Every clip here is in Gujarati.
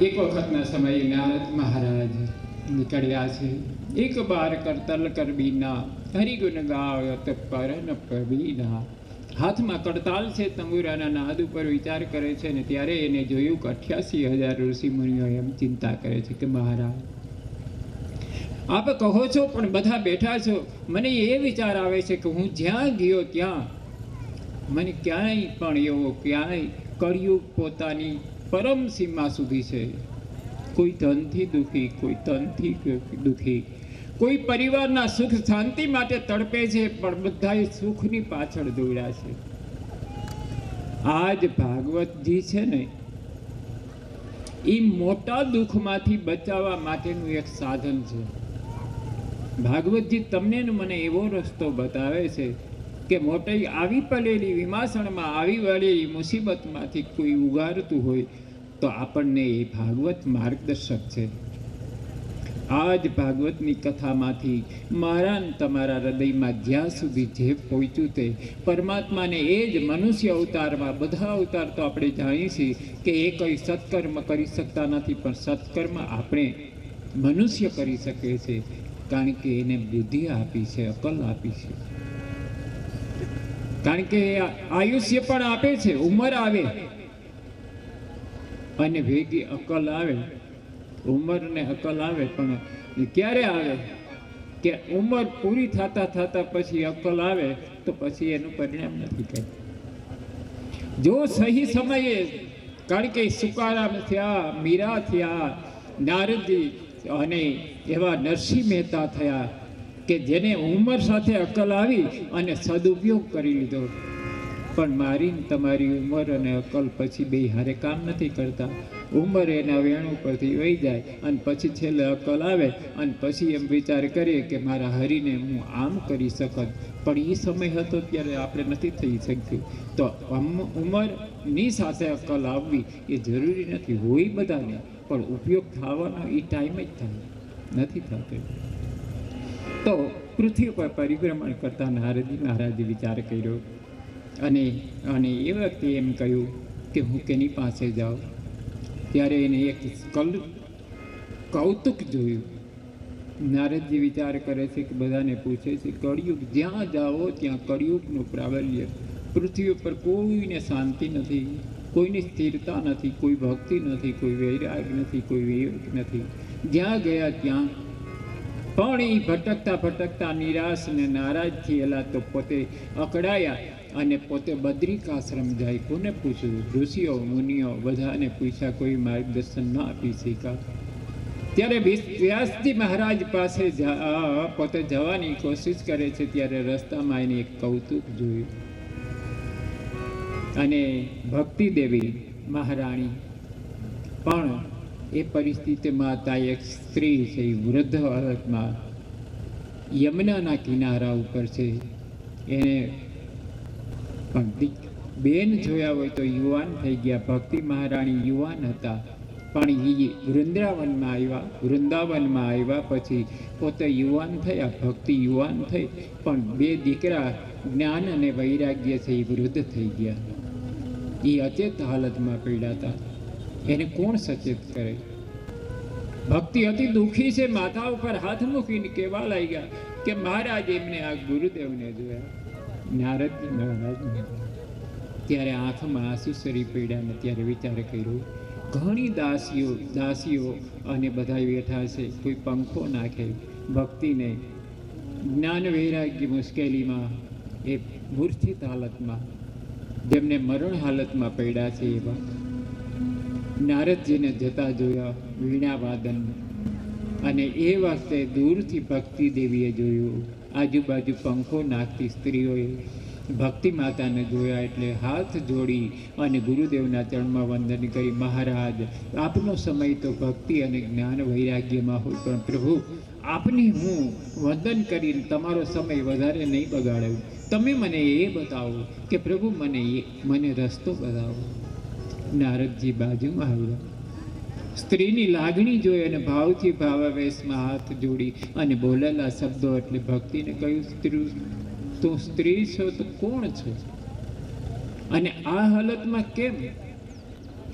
એક વખતના સમયે નારદ મહારાજ નીકળ્યા છે. એક બાર કરતલ કરબીના હરિગુણ ગાવત પરન પ્રવીના. હાથમાં કડતાલ છે, તંબુરાના નાદ ઉપર વિચાર કરે છે ને ત્યારે એને જોયું કે 88,000 ઋષિ મુનિઓ એમ ચિંતા કરે છે કે મહારાજ આપ કહો છો પણ બધા બેઠા છો. મને એ વિચાર આવે છે કે હું જ્યાં ગયો ત્યાં મને ક્યાંય પણ એવો કળિયુગ પોતાની પરમ સીમા સુધી છે. કોઈ ધનથી દુઃખી, કોઈ તનથી દુઃખી, કોઈ પરિવારના સુખ શાંતિ માટે તડપે છે, પણ બધાએ સુખની પાછળ દોડ્યા છે. આજ ભાગવતજી છે ને એ મોટા દુઃખમાંથી બચાવવા માટેનું એક સાધન છે. ભાગવતજી તમને મને એવો રસ્તો બતાવે છે કે મોટી આવી પડેલી વિમાસણમાં આવી વળેલી મુસીબતમાંથી કોઈ ઉગારતું હોય તો આપણને એ ભાગવત માર્ગદર્શક છે. આ જ ભાગવતની કથામાંથી મારા તમારા હૃદયમાં જ્યાં સુધી જે પહોંચ્યું તે પરમાત્માને એ જ મનુષ્ય અવતારમાં, બધા અવતાર તો આપણે જાણીએ છીએ કે એ કંઈ સત્કર્મ કરી શકતા નથી, પણ સત્કર્મ આપણે મનુષ્ય કરી શકીએ છીએ, કારણ કે એને બુદ્ધિ આપી છે, અકલ આપી છે, કારણ કે આયુષ્ય પણ આપે છે. ઉંમર આવે અને ભેગી અકલ આવે. ઉંમર ને અકલ આવે, પણ ક્યારે આવે કે ઉંમર પૂરી થતા પછી અકલ આવે તો પછી એનું પરિણામ નથી કંઈ. જો સહી સમયે, કારણ કે સુકારામ થયા, મીરા થયા, નારદજી અને એવા નરસિંહ મહેતા થયા કે જેને ઉંમર સાથે અકલ આવી અને સદુપયોગ કરી લીધો. પણ મારી તમારી ઉંમર અને અકલ પછી બે હારે કામ નથી કરતા. ઉંમર એના વેણું પરથી વહી જાય અને પછી છેલ્લે અકલ આવે અને પછી એમ વિચાર કરીએ કે મારા હરીને હું આમ કરી શકત, પણ એ સમય હતો ત્યારે આપણે નથી થઈ શક્યું. તો ઉંમરની સાથે અકલ આવવી એ જરૂરી નથી, હોય બધાને, પણ ઉપયોગ થવાનો એ ટાઈમ જ થાય, નથી થતો. તો પૃથ્વી પર પરિભ્રમણ કરતા નારદજી મહારાજે વિચાર કર્યો અને એ વખતે એમ કહ્યું કે હું કેની પાસે જાઉં. ત્યારે એને એક કૌતુક જોયું. નારદજી વિચાર કરે છે કે બધાને પૂછે છે, કળિયુગ જ્યાં જાઓ ત્યાં કળિયુગનું પ્રાબલ્ય. પૃથ્વી ઉપર કોઈને શાંતિ નથી, કોઈની સ્થિરતા નથી, કોઈ ભક્તિ નથી, કોઈ વૈરાગ નથી, કોઈ વિવેક નથી. જ્યાં ગયા ત્યાં પણ એ ભટકતા નિરાશ ને નારાજ થયેલા તો પોતે અકળાયા અને પોતે બદ્રિકાશ્રમ જાય. કોને પૂછ્યું? ઋષિઓ મુનિઓ બધાને પૂછ્યા, કોઈ માર્ગદર્શન ન આપી શક્યા. ત્યારે વ્યાસજી મહારાજ પાસે પોતે જવાની કોશિશ કરે છે. ત્યારે રસ્તામાં એને એક કૌતુક જોયું અને ભક્તિ દેવી મહારાણી પણ એ પરિસ્થિતિમાં હતા. એક સ્ત્રી છે, વૃદ્ધ હાલતમાં યમુનાના કિનારા ઉપર છે. એને પણ બેન જોયા હોય તો યુવાન થઈ ગયા. ભક્તિ મહારાણી યુવાન હતા, પણ એ વૃંદાવનમાં આવ્યા પછી પોતે યુવાન થયા, ભક્તિ યુવાન થઈ, પણ બે દીકરા જ્ઞાન અને વૈરાગ્ય છે એ વૃદ્ધ થઈ ગયા. એ અચેત હાલતમાં પડ્યા હતા. એને કોણ સચેત કરે? ભક્તિ અતિ દુઃખી છે, માથા ઉપર હાથ મૂકીને કહેવા લાગ્યા કે મહારાજ એમને આ ગુરુદેવને જોયા, નારદજી મહારાજને. ત્યારે આંખમાં આંસુ સરી પડ્યા ને ત્યારે વિચાર કર્યો, ઘણી દાસીઓ અને બધા બેઠા છે, કોઈ પંખો નાખે ભક્તિને, જ્ઞાન વૈરાગ્ય મુશ્કેલીમાં, એ મૂર્છિત હાલતમાં, જેમને મરણ હાલતમાં પડ્યા છે એવા નારદજીને જતા જોયા વીણા વાદન. અને એ વખતે દૂરથી ભક્તિ દેવીએ જોયું, આજુબાજુ પંખો નાખતી સ્ત્રીઓએ ભક્તિ માતાને જોયા એટલે હાથ જોડી અને ગુરુદેવના ચરણમાં વંદન કરી, મહારાજ આપનો સમય તો ભક્તિ અને જ્ઞાન વૈરાગ્યમાં હોય, પણ પ્રભુ આપની હું વંદન કરીને તમારો સમય વધારે નહીં બગાડું. તમે મને એ બતાવો કે પ્રભુ મને રસ્તો બતાવો. નારદજી બાજુમાં આવ્યા, સ્ત્રીની લાગણી જોઈ અને ભાવથી ભાવાવેશમાં હાથ જોડી અને બોલેલા શબ્દો એટલે ભક્તિને કહ્યું, તું સ્ત્રી છો તો કોણ છો? અને આ હાલતમાં કેમ?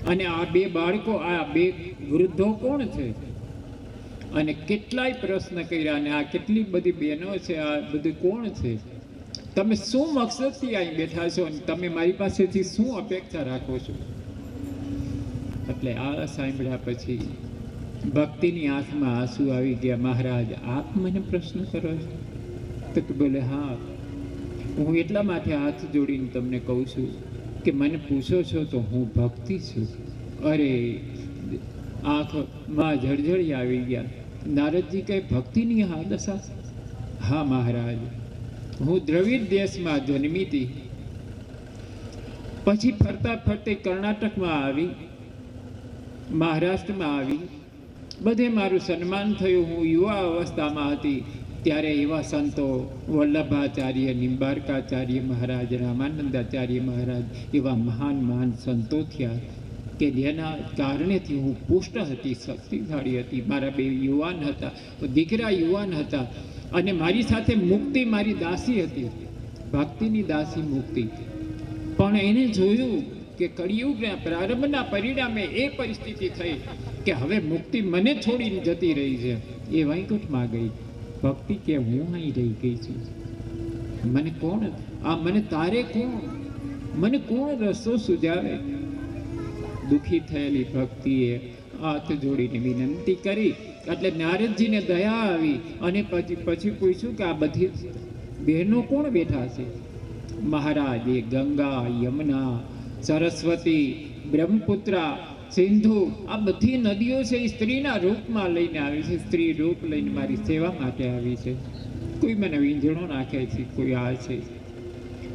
અને આ બે બાળકો, આ બે વૃદ્ધો કોણ છે? અને કેટલાય પ્રશ્ન કર્યા, અને આ કેટલી બધી બહેનો છે, આ બધું કોણ છે? તમે શું મકસદથી અહીં બેઠા છો અને તમે મારી પાસેથી શું અપેક્ષા રાખો છો? એટલે આ સાંભળ્યા પછી ભક્તિની આંખમાં આંસુ આવી ગયા. મહારાજ આપ મને પ્રશ્ન કરો છો? તો બોલે હા, હું એટલા માટે હાથ જોડીને તમને કહું છું કે મને પૂછો છો તો હું ભક્તિ છું. અરે આંખમાં જળજળી આવી ગયા. નારદજી કહે, ભક્તિની હા દશા? હા મહારાજ, હું દ્રવિડ દેશમાં જન્મી હતી, પછી ફરતા ફરતે કર્ણાટકમાં આવી, મહારાષ્ટ્રમાં આવી, બધે મારું સન્માન થયું. હું યુવા અવસ્થામાં હતી ત્યારે એવા સંતો વલ્લભાચાર્ય, નિંબાર્કાચાર્ય મહારાજ, રામાનંદાચાર્ય મહારાજ, એવા મહાન મહાન સંતો થયા કે જેના કારણેથી હું પુષ્ટ હતી, શક્તિશાળી હતી. મારા બે યુવાન હતા, દીકરા યુવાન હતા, અને મારી સાથે મુક્તિ મારી દાસી હતી, ભક્તિની દાસી મુક્તિ. પણ એને જોયું કે કળિયુગના પ્રારંભના પરિણામે એ પરિસ્થિતિ થઈ કે હવે મુક્તિ મને છોડીને જતી રહી છે. એ વૈકુંઠમાં ગઈ. ભક્તિ કે હું અહીં રહી ગઈ છું, મને કોણ, મને તારે કોણ, મને કોણ રસ્તો સુજાવે? દુઃખી થયેલી ભક્તિએ હાથ જોડીને વિનંતી કરી એટલે નારદજીને દયા આવી અને પછી પૂછ્યું કે આ બધી બહેનો કોણ બેઠા છે? મહારાજ એ ગંગા, યમુના, સરસ્વતી, બ્રહ્મપુત્રા, સિંધુ, આ બધી નદીઓ છે એ સ્ત્રીના રૂપમાં લઈને આવી છે, સ્ત્રી રૂપ લઈને મારી સેવા માટે આવી છે. કોઈ મને વીંઝણો નાખે છે, કોઈ આ છે.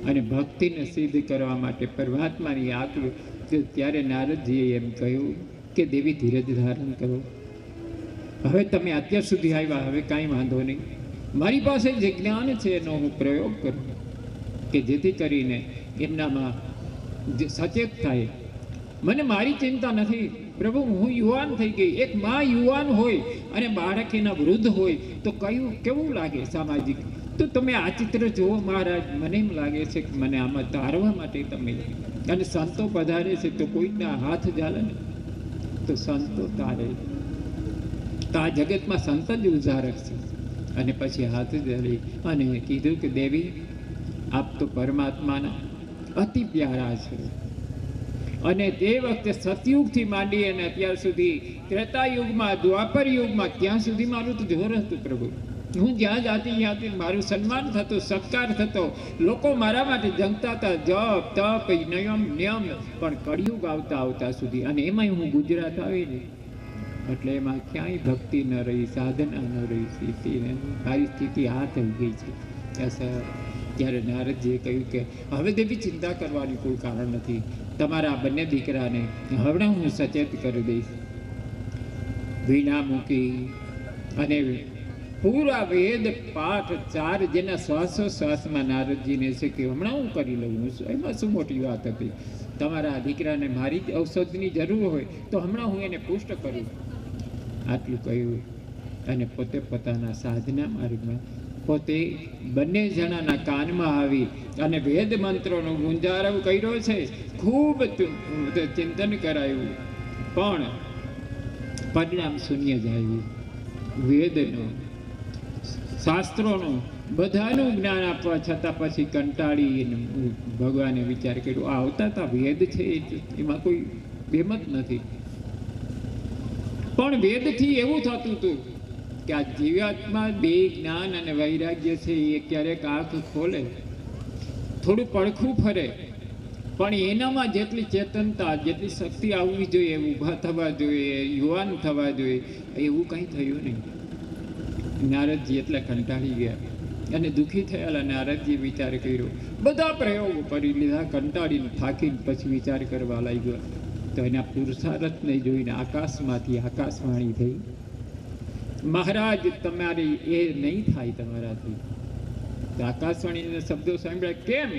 અને ભક્તિને સિદ્ધ કરવા માટે પરમાત્માની આકૃતિ. ત્યારે નારદજીએ એમ કહ્યું કે દેવી ધીરજ ધારણ કરો, હવે તમે અત્યાર સુધી આવ્યા, હવે કાંઈ વાંધો નહીં, મારી પાસે જે જ્ઞાન છે એનો હું પ્રયોગ કરું કે જેથી કરીને એમનામાં જે સચેત થાય. મને મારી ચિંતા નથી પ્રભુ, હું યુવાન થઈ ગઈ. એક માં યુવાન હોય અને બાળક એના વૃદ્ધ હોય તો કેવું લાગે સામાજિક? તો તમે આ ચિત્ર જુઓ મહારાજ, મને એમ લાગે છે કે મને આમાં તારવા માટે તમે, અને સંતો પધારે છે તો કોઈના હાથ ઝાલે ને તો સંતો તારે. તો આ જગતમાં સંત જ ઉજારક છે. અને પછી હાથ ઝાલી અને કીધું કે દેવી આપ તો પરમાત્માના અતિ પ્યારા છે. અને તે વખતે સતયુગથી માંડી અને અત્યાર સુધી ત્રેતાયુગમાં, દ્વાપર યુગમાં, ત્યાં સુધી મારું તો જોર હતું પ્રભુ. હું જ્યાં જાતી ત્યાંથી મારું સન્માન થતું, સત્કાર થતો, લોકો મારા માટે જંગતા હતા, જપ તપ નિયમ. પણ કળિયુગ આવતા સુધી, અને એમાંય હું ગુજરાત આવી ને એટલે એમાં ક્યાંય ભક્તિ ન રહી, સાધના ન રહી, સ્થિતિ મારી સ્થિતિ આ થઈ ગઈ છે. ત્યારે નારદજીએ કહ્યું કે હવે દેવી ચિંતા કરવાની કોઈ કારણ નથી, તમારા બંને દીકરાને હમણાં હું સચેત કરી દઈશ. વીણા મૂકી અને પૂરા વેદ પાઠ 4 જેના શ્વાસોશ્વાસમાં નારદજીને છે કે હમણાં હું કરી લઉં, એમાં શું મોટી વાત હતી? તમારા દીકરાને મારી ઔષધની જરૂર હોય તો હમણાં હું એને પુષ્ટ કરું. આટલું કહ્યું અને પોતે પોતાના સાધના માર્ગમાં પોતે બંને જણાના કાનમાં આવી અને વેદ મંત્રોનો ગુંજારવ કર્યો છે. ખૂબ ચિંતન કરાયું પણ પરિણામ શૂન્ય જ આવ્યું. વેદનો, શાસ્ત્રોનું બધાનું જ્ઞાન આપવા છતાં પછી કંટાળી ભગવાને વિચાર કર્યો આ આવતા હતા વેદ છે એમાં કોઈ બેમત નથી. પણ વેદથી એવું થતું હતું કે આ જીવાત્મા બે જ્ઞાન અને વૈરાગ્ય છે એ ક્યારેક આંખ ખોલે, થોડું પડખું ફરે, પણ એનામાં જેટલી ચેતનતા, જેટલી શક્તિ આવવી જોઈએ, ઊભા થવા જોઈએ, યુવાન થવા જોઈએ, એવું કંઈ થયું નહીં. નારદજી એટલા કંટાળી ગયા અને દુઃખી થયેલા નારદજી વિચાર કર્યો, બધા પ્રયોગો કરી લીધા, કંટાળીને થાકીને પછી વિચાર કરવા લાગ્યો. તો એના પુરુષાર્થને જોઈને આકાશમાંથી આકાશવાણી થઈ, મહારાજ તમારી એ નહીં થાય તમારાથી. તો આકાશવાણીના શબ્દો સાંભળ્યા. કેમ?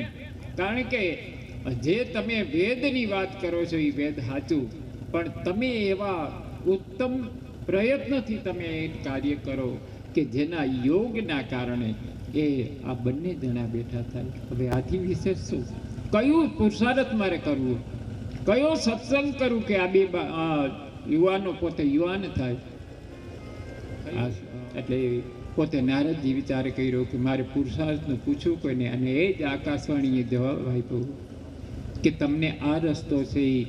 કારણ કે જે તમે વેદની વાત કરો છો એ વેદ સાચું, પણ તમે એવા ઉત્તમ પ્રયત્નથી તમે એ કાર્ય કરો કે જેના યોગના કારણે એ આ બંને જણા બેઠા થાય. હવે આથી વિશેષ શું? કયું પુરુષાર્થ મારે કરવું, કયો સત્સંગ કરું કે આ બે યુવાનો પોતે યુવાન થાય? એટલે પોતે નારદજી વિચાર કર્યો કે મારે પુરુષાર્થનું પૂછવું કોઈને, અને એ જ આકાશવાણીએ જવાબ આપ્યો કે તમને આ રસ્તો છે એ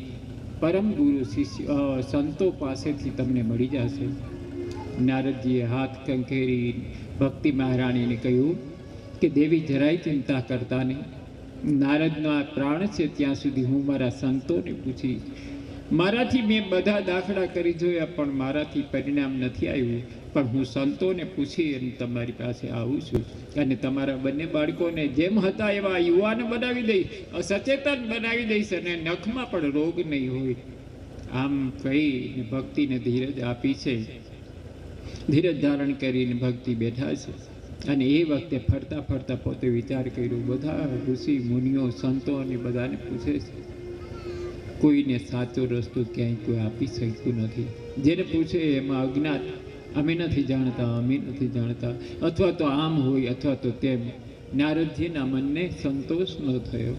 પરમ ગુરુ શિષ્ય સંતો પાસેથી તમને મળી જશે. નારદજીએ હાથ કંકેરી ભક્તિ મહારાણીને કહ્યું કે દેવી જરાય ચિંતા કરતા નહીં, નારદનો આ પ્રાણ છે ત્યાં સુધી હું મારા સંતોને પૂછી, મારાથી મેં બધા દાખલા કરી જોયા પણ મારાથી પરિણામ નથી આવ્યું, પણ હું સંતોને પૂછી અને તમારી પાસે આવું છું અને તમારા બંને બાળકોને જેમ હતા એવા યુવાન બનાવી દઈશ, સચેતન બનાવી દઈશ અને નખમાં પણ રોગ નહીં હોય. આમ કહીને ભક્તિને ધીરજ આપી છે. ધીરજ ધારણ કરીને ભક્તિ બેઠા છે અને એ વખતે ફરતા ફરતા પોતે વિચાર કર્યો, બધા ઋષિ મુનિઓ સંતો અને બધાને પૂછે છે, કોઈને સાચો રસ્તો ક્યાંય કોઈ આપી શકતું નથી. જેને પૂછે એમાં અજ્ઞાત, અમે નથી જાણતા, અમે નથી જાણતા, અથવા તો આમ હોય અથવા તો તેમ. નારદજીના મનને સંતોષ ન થયો.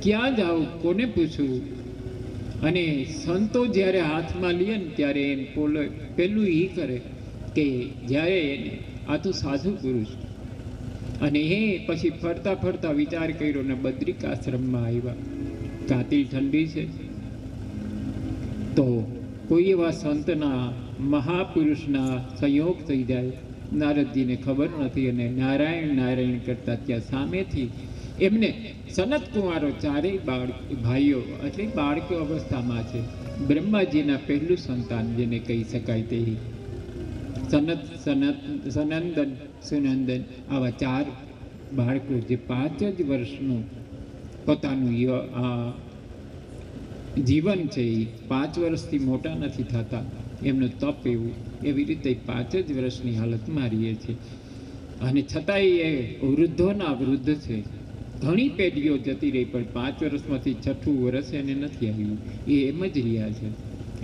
ક્યાં જાઉં, કોને પૂછવું? અને સંતો જ્યારે હાથમાં લે ને ત્યારે એને પેલું એ કરે કે જ્યારે એને આ તો સાધુ પુરુષ, અને એ પછી ફરતા ફરતા વિચાર કર્યો ને બદ્રિકાશ્રમમાં આવ્યા. કાતિલ ઠંડી છે તો કોઈ એવા સંતના મહાપુરુષના સંયોગ થઈ જાય, નારદજીને ખબર નથી. અને નારાયણ નારાયણ કરતા ત્યાં સામેથી એમને સનત કુમારો ચારેય ભાઈઓ એટલે બાળકો અવસ્થામાં છે. બ્રહ્માજીના પહેલું સંતાન જેને કહી શકાય તે સનંદન સુનંદન, આવા 4 બાળકો જે 5 જ વર્ષનું પોતાનું જીવન છે એ 5 વર્ષથી મોટા નથી થતા, એમનું તપ એવું, એવી રીતે 5 જ વર્ષની હાલતમાં રહીએ છે. અને છતાંય એ વૃદ્ધોના વૃદ્ધ છે. ઘણી પેઢીઓ જતી રહી પણ 5 વર્ષમાંથી 6થું વર્ષ એને નથી આવ્યું, એ એમ જ રહ્યા છે.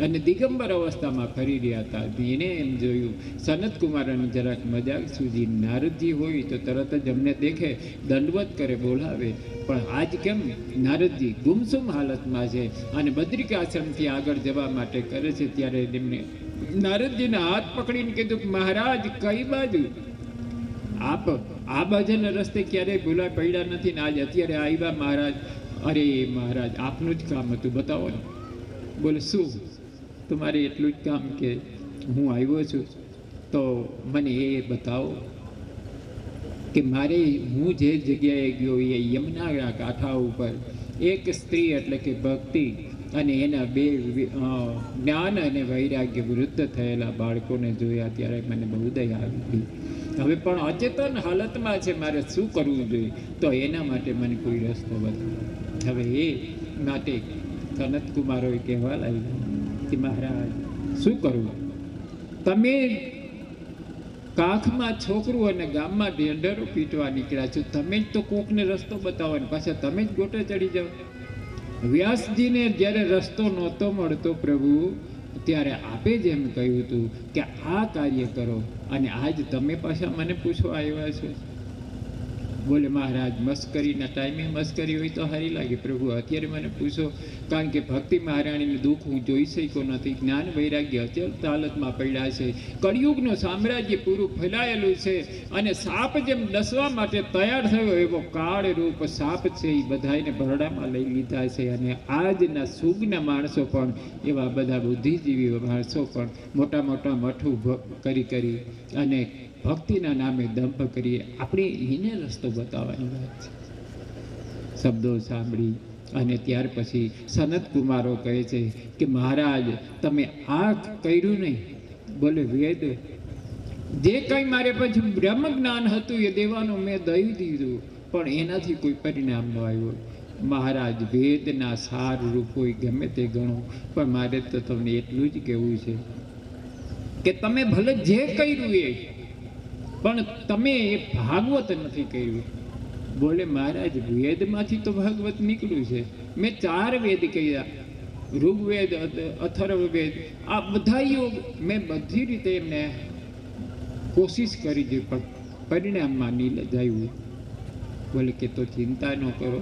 અને દિગંબર અવસ્થામાં ફરી રહ્યા હતા. એને એમ જોયું, સનત કુમારની જરાક મજાક સૂજી, નારદજી હોય તો તરત જ અમને દેખે, દંડવત કરે, બોલાવે, પણ આજ કેમ નારદજી ગુમસુમ હાલતમાં છે અને બદ્રિકાશ્રમથી આગળ જવા માટે કરે છે. ત્યારે એમને નારદજીના હાથ પકડીને કીધું કે મહારાજ કઈ બાજુ? આપ આ બાજુના રસ્તે ક્યારેય ભૂલા પડ્યા નથી ને આજ અત્યારે આવ્યા મહારાજ. અરે મહારાજ આપનું જ કામ હતું, બતાવો ને. બોલે શું? તમારે એટલું જ કામ કે હું આવ્યો છું તો મને એ બતાવો કે મારે હું જે જગ્યાએ ગયો એ યમુનાના કાંઠા ઉપર એક સ્ત્રી એટલે કે ભક્તિ અને એના 2 જ્ઞાન અને વૈરાગ્ય વૃદ્ધ થયેલા બાળકોને જોયા ત્યારે મને બહુ દયા આવી. હવે પણ અચેતન હાલતમાં છે, મારે શું કરવું જોઈએ? તો એના માટે મને કોઈ રસ્તો બતાવો. હવે એ માટે સનત કુમારોએ કહેવા લાગ્યા કે મહારાજ શું કરવું? તમે કાખમાં છોકરું અને ગામમાં ઢેંઢરો પીટવા નીકળ્યા છો. તમે જ તો કોકને રસ્તો બતાવો ને પાછા તમે જ ગોટે ચડી જાઓ. વ્યાસજીને જ્યારે રસ્તો નહોતો મળતો પ્રભુ, ત્યારે આપે જ એમ કહ્યું હતું કે આ કાર્ય કરો, અને આજ તમે પાછા મને પૂછવા આવ્યા છો. બોલે મહારાજ, મસ્કરીના ટાઈમે મસ્કરી હોય તો સારી લાગે પ્રભુ, અત્યારે મને પૂછો, કારણ કે ભક્તિ મહારાણીનું દુઃખ હું જોઈ શક્યો નથી. જ્ઞાન વૈરાગ્ય અચલ હાલતમાં પડ્યા છે. કળિયુગનું સામ્રાજ્ય પૂરું ફેલાયેલું છે, અને સાપ જેમ ડસવા માટે તૈયાર થયો એવો કાળ રૂપ સાપ છે એ બધાને ભરડામાં લઈ લીધા છે. અને આજના સુગના માણસો પણ, એવા બધા બુદ્ધિજીવી માણસો પણ મોટા મોટા મઠું કરી અને ભક્તિના નામે દંભ કરીએ. આપણે એને રસ્તો બતાવવાની વાત છે. શબ્દો સાંભળી અને ત્યાર પછી સનત કુમારો કહે છે કે મહારાજ, તમે આ કર્યું નહીં. બોલે વેદ જે કંઈ મારે પછી બ્રહ્મ જ્ઞાન હતું એ દેવાનું મેં દઈ દીધું, પણ એનાથી કોઈ પરિણામ ન આવ્યું. મહારાજ, વેદના સાર રૂપ હોય ગમે તે ગણો, પણ મારે તો તમને એટલું જ કહેવું છે કે તમે ભલે જે કર્યું એ, પણ તમે એ ભાગવત નથી કર્યું. બોલે મહારાજ, વેદમાંથી તો ભાગવત નીકળ્યું છે. મેં 4 વેદ કહ્યા, ઋગ્વેદ, અથર્વવેદ, આ બધા યોગ મેં બધી રીતે એમને કોશિશ કરી છે, પણ પરિણામમાં નહીં લજાયું. બોલે કે તો ચિંતા ન કરો,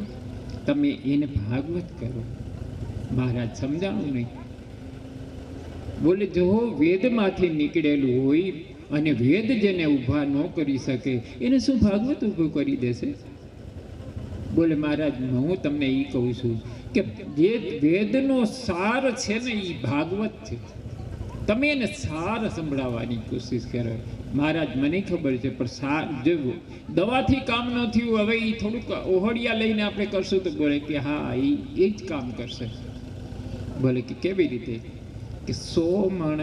તમે એને ભાગવત કરો. મહારાજ સમજાણું નહીં. બોલે જો વેદમાંથી નીકળેલું હોય અને વેદ જેને ઊભા ન કરી શકે એને શું ભાગવત ઊભું કરી દેશે? બોલે મહારાજ, હું તમને એ કહું છું કે જે વેદનો સાર છે ને એ ભાગવત છે. તમે એને સાર સંભળાવવાની કોશિશ કરો. મહારાજ, મને ખબર છે, પણ સાર જો દવાથી કામ ન થયું, હવે એ થોડુંક ઓહળિયા લઈને આપણે કરશું તો બોલે કે હા એ જ કામ કરશે. બોલે કે કેવી રીતે? કે 100 મણ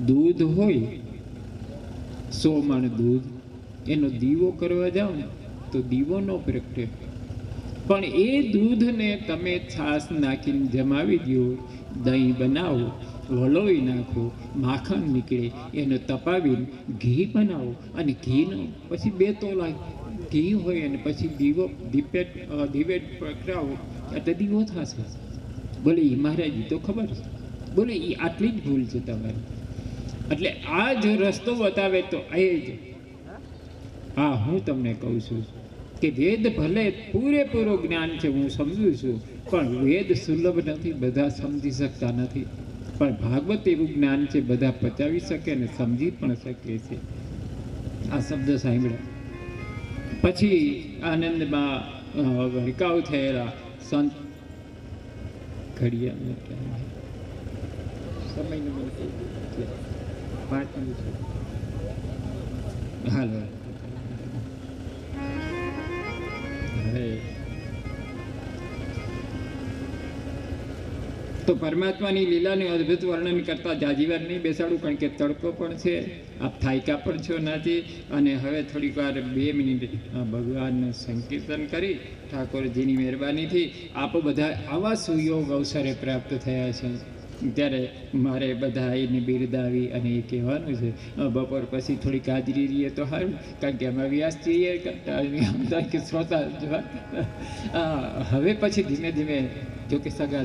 દૂધ હોય, 100 મણ દૂધ, એનો દીવો કરવા જાઓ ને તો દીવો ન પ્રગટે, પણ એ દૂધને તમે છાશ નાખીને જમાવી દો, દહીં બનાવો, વલોવી નાખો, માખણ નીકળે, એને તપાવીને ઘી બનાવો, અને ઘીનો પછી 2 તોલા ઘી હોય અને પછી દીવે પ્રગટાવો, એટલે દીવો થશે. બોલે એ મહારાજ તો ખબર છે. બોલે એ આટલી જ ભૂલ છે તમારી. એટલે આ જો રસ્તો બતાવે તો એ જ. હા, હું તમને કહું છું કે વેદ ભલે પૂરેપૂરું જ્ઞાન છે, હું સમજું છું, પણ વેદ સુલભ નથી, બધા સમજી શકતા નથી. પણ ભાગવત એવું જ્ઞાન છે, બધા પચાવી શકે ને સમજી પણ શકે છે. આ શબ્દ સાંભળ્યા પછી આનંદમાં ભડકાવ થયેલા સંત ઘડિયાળ સમયનું 5 મિનિટ. હાલો તો પરમાત્માની લીલાનું અદ્ભુત વર્ણન કરતા જાજીવાર નહીં બેસાડું, કારણ કે તડકો પણ છે, આપ થાયકા પણ છો નાથી. અને હવે થોડીક વાર 2 મિનિટ ભગવાનનું સંકીર્તન કરી ઠાકોરજીની મહેરબાનીથી આપ બધા આવા સુયોગ અવસરે પ્રાપ્ત થયા છે. ત્યારે મારે બધા એને બિરદાવી અને એ કહેવાનું છે, બપોર પછી થોડીક હાજરી રહીએ તો સારું, કારણ કે અમે વ્યાસજીએ કરતા કે શ્રોતા હવે પછી ધીમે ધીમે જોકે સગા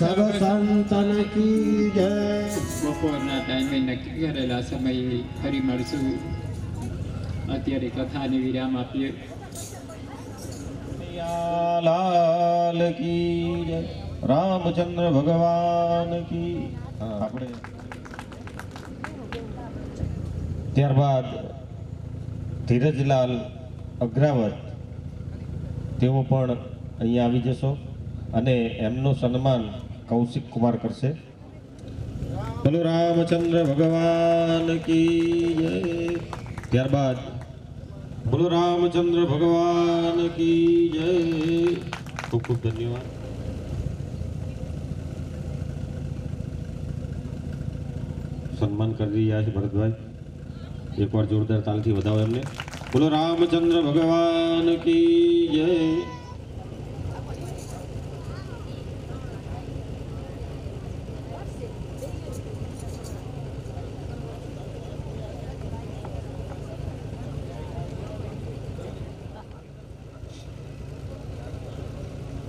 सब संतन की જય બપોરના ટાઈમે નક્કી કરેલા સમયે ફરી મળશું. અત્યારે કથાને વિરામ આપીએ. લાલ કી જય રામચંદ્ર ભગવાન કી. આપણે ત્યારબાદ ધીરજલાલ અગ્રાવત તેઓ પણ અહીંયા આવી જશો અને એમનું સન્માન કૌશિક કુમાર કરશે. બોલો રામચંદ્ર ભગવાન કી જય. ત્યારબાદ બોલો રામચંદ્ર ભગવાન કી જય. ખૂબ ખૂબ ધન્યવાદ. સન્માન કરી રહ્યા છે ભરતભાઈ. એકવાર જોરદાર તાલથી વધાવો એમને. બોલો રામચંદ્ર ભગવાન કી જય.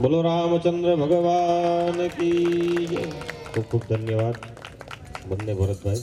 બોલો રામચંદ્ર ભગવાન કી જય. ખૂબ ખૂબ ધન્યવાદ બંને ભરતભાઈ.